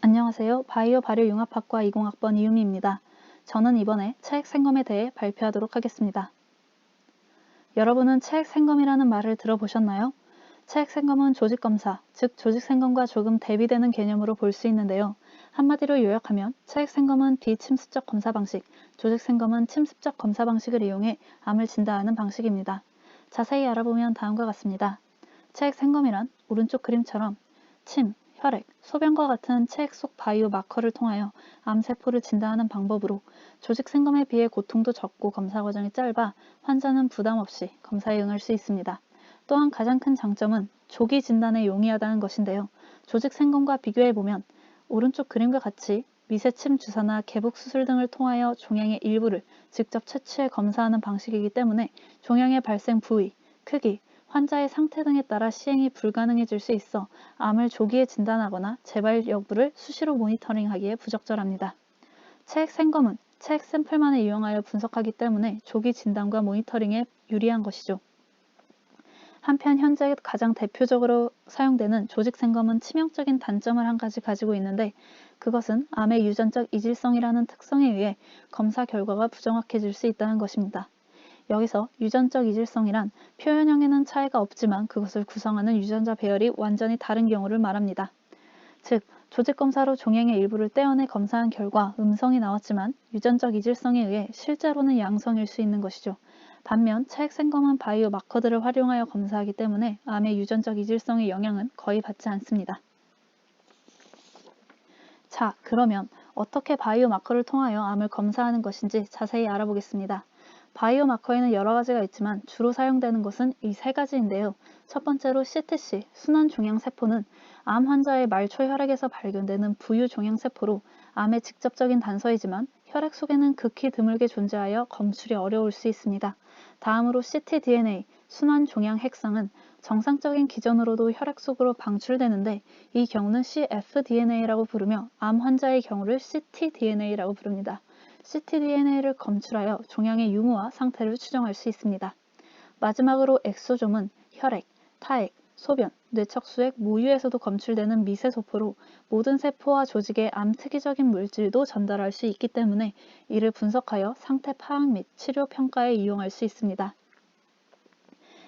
안녕하세요. 바이오 발효융합학과 20학번 이유미입니다. 저는 이번에 체액 생검에 대해 발표하도록 하겠습니다. 여러분은 체액 생검이라는 말을 들어보셨나요? 체액 생검은 조직 검사, 즉 조직 생검과 조금 대비되는 개념으로 볼 수 있는데요. 한마디로 요약하면 체액 생검은 비침습적 검사 방식, 조직 생검은 침습적 검사 방식을 이용해 암을 진단하는 방식입니다. 자세히 알아보면 다음과 같습니다. 체액 생검이란 오른쪽 그림처럼 침, 혈액, 소변과 같은 체액 속 바이오 마커를 통하여 암세포를 진단하는 방법으로 조직 생검에 비해 고통도 적고 검사 과정이 짧아 환자는 부담 없이 검사에 응할 수 있습니다. 또한 가장 큰 장점은 조기 진단에 용이하다는 것인데요. 조직 생검과 비교해보면 오른쪽 그림과 같이 미세침 주사나 개복 수술 등을 통하여 종양의 일부를 직접 채취해 검사하는 방식이기 때문에 종양의 발생 부위, 크기, 환자의 상태 등에 따라 시행이 불가능해질 수 있어 암을 조기에 진단하거나 재발 여부를 수시로 모니터링하기에 부적절합니다. 체액 생검은 체액 샘플만을 이용하여 분석하기 때문에 조기 진단과 모니터링에 유리한 것이죠. 한편 현재 가장 대표적으로 사용되는 조직 생검은 치명적인 단점을 한 가지 가지고 있는데 그것은 암의 유전적 이질성이라는 특성에 의해 검사 결과가 부정확해질 수 있다는 것입니다. 여기서 유전적 이질성이란 표현형에는 차이가 없지만 그것을 구성하는 유전자 배열이 완전히 다른 경우를 말합니다. 즉, 조직검사로 종양의 일부를 떼어내 검사한 결과 음성이 나왔지만 유전적 이질성에 의해 실제로는 양성일 수 있는 것이죠. 반면 체액 생검은 바이오 마커들을 활용하여 검사하기 때문에 암의 유전적 이질성의 영향은 거의 받지 않습니다. 자, 그러면 어떻게 바이오 마커를 통하여 암을 검사하는 것인지 자세히 알아보겠습니다. 바이오 마커에는 여러 가지가 있지만 주로 사용되는 것은 이 세 가지인데요. 첫 번째로 CTC, 순환종양세포는 암 환자의 말초 혈액에서 발견되는 부유 종양세포로 암의 직접적인 단서이지만 혈액 속에는 극히 드물게 존재하여 검출이 어려울 수 있습니다. 다음으로 ctDNA, 순환종양 핵상은 정상적인 기전으로도 혈액 속으로 방출되는데 이 경우는 cfDNA라고 부르며 암 환자의 경우를 ctDNA라고 부릅니다. ctDNA를 검출하여 종양의 유무와 상태를 추정할 수 있습니다. 마지막으로 엑소좀은 혈액, 타액, 소변, 뇌척수액, 모유에서도 검출되는 미세소포로 모든 세포와 조직의 암 특이적인 물질도 전달할 수 있기 때문에 이를 분석하여 상태 파악 및 치료 평가에 이용할 수 있습니다.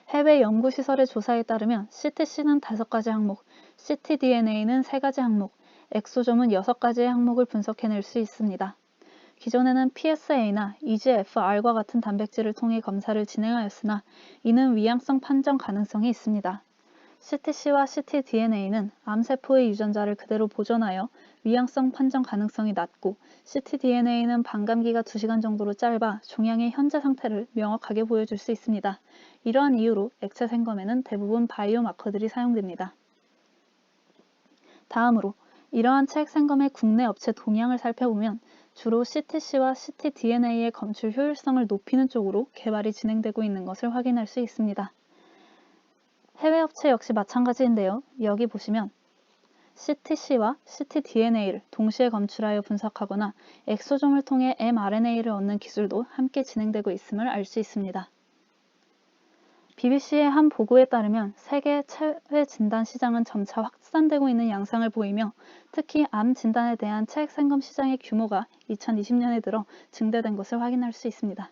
해외 연구시설의 조사에 따르면 CTC는 5가지 항목, ctDNA는 3가지 항목, 엑소좀은 6가지의 항목을 분석해낼 수 있습니다. 기존에는 PSA나 EGFR과 같은 단백질을 통해 검사를 진행하였으나 이는 위양성 판정 가능성이 있습니다. CTC와 ctDNA는 암세포의 유전자를 그대로 보존하여 위양성 판정 가능성이 낮고 ctDNA는 반감기가 2시간 정도로 짧아 종양의 현재 상태를 명확하게 보여줄 수 있습니다. 이러한 이유로 액체 생검에는 대부분 바이오 마커들이 사용됩니다. 다음으로 이러한 체액 생검의 국내 업체 동향을 살펴보면 주로 CTC와 ctDNA의 검출 효율성을 높이는 쪽으로 개발이 진행되고 있는 것을 확인할 수 있습니다. 해외 업체 역시 마찬가지인데요. 여기 보시면 CTC와 ctDNA를 동시에 검출하여 분석하거나 엑소좀을 통해 mRNA를 얻는 기술도 함께 진행되고 있음을 알 수 있습니다. BBC의 한 보고에 따르면 세계 체외 진단 시장은 점차 확산되고 있는 양상을 보이며 특히 암 진단에 대한 체액 생검 시장의 규모가 2020년에 들어 증대된 것을 확인할 수 있습니다.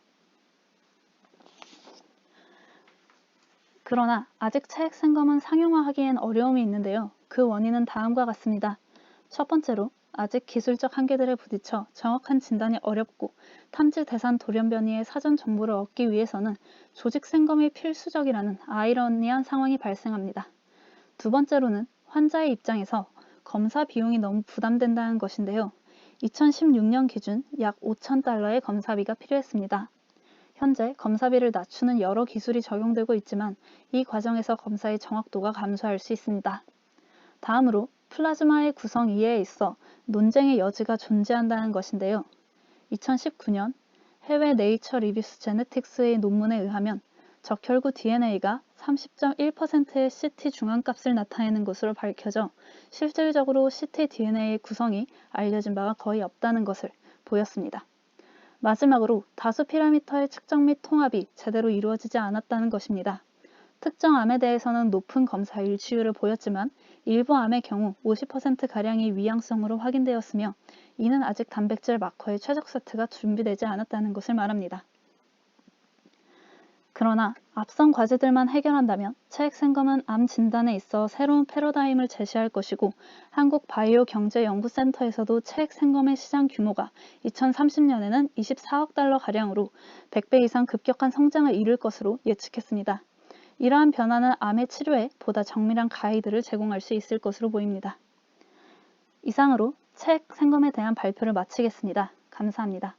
그러나 아직 체액 생검은 상용화하기엔 어려움이 있는데요. 그 원인은 다음과 같습니다. 첫 번째로 아직 기술적 한계들에 부딪혀 정확한 진단이 어렵고 탐지 대상 돌연변이의 사전 정보를 얻기 위해서는 조직 생검이 필수적이라는 아이러니한 상황이 발생합니다. 두 번째로는 환자의 입장에서 검사 비용이 너무 부담된다는 것인데요. 2016년 기준 약 5,000달러의 검사비가 필요했습니다. 현재 검사비를 낮추는 여러 기술이 적용되고 있지만 이 과정에서 검사의 정확도가 감소할 수 있습니다. 다음으로 플라즈마의 구성 이해에 있어 논쟁의 여지가 존재한다는 것인데요. 2019년 해외 네이처 리뷰스 제네틱스의 논문에 의하면 적혈구 DNA가 30.1%의 CT 중앙값을 나타내는 것으로 밝혀져 실질적으로 ctDNA의 구성이 알려진 바가 거의 없다는 것을 보였습니다. 마지막으로 다수 피라미터의 측정 및 통합이 제대로 이루어지지 않았다는 것입니다. 특정 암에 대해서는 높은 검사 일치율을 보였지만 일부 암의 경우 50%가량이 위양성으로 확인되었으며 이는 아직 단백질 마커의 최적 세트가 준비되지 않았다는 것을 말합니다. 그러나 앞선 과제들만 해결한다면 체액생검은 암 진단에 있어 새로운 패러다임을 제시할 것이고 한국바이오경제연구센터에서도 체액생검의 시장 규모가 2030년에는 24억 달러가량으로 100배 이상 급격한 성장을 이룰 것으로 예측했습니다. 이러한 변화는 암의 치료에 보다 정밀한 가이드를 제공할 수 있을 것으로 보입니다. 이상으로 체액생검에 대한 발표를 마치겠습니다. 감사합니다.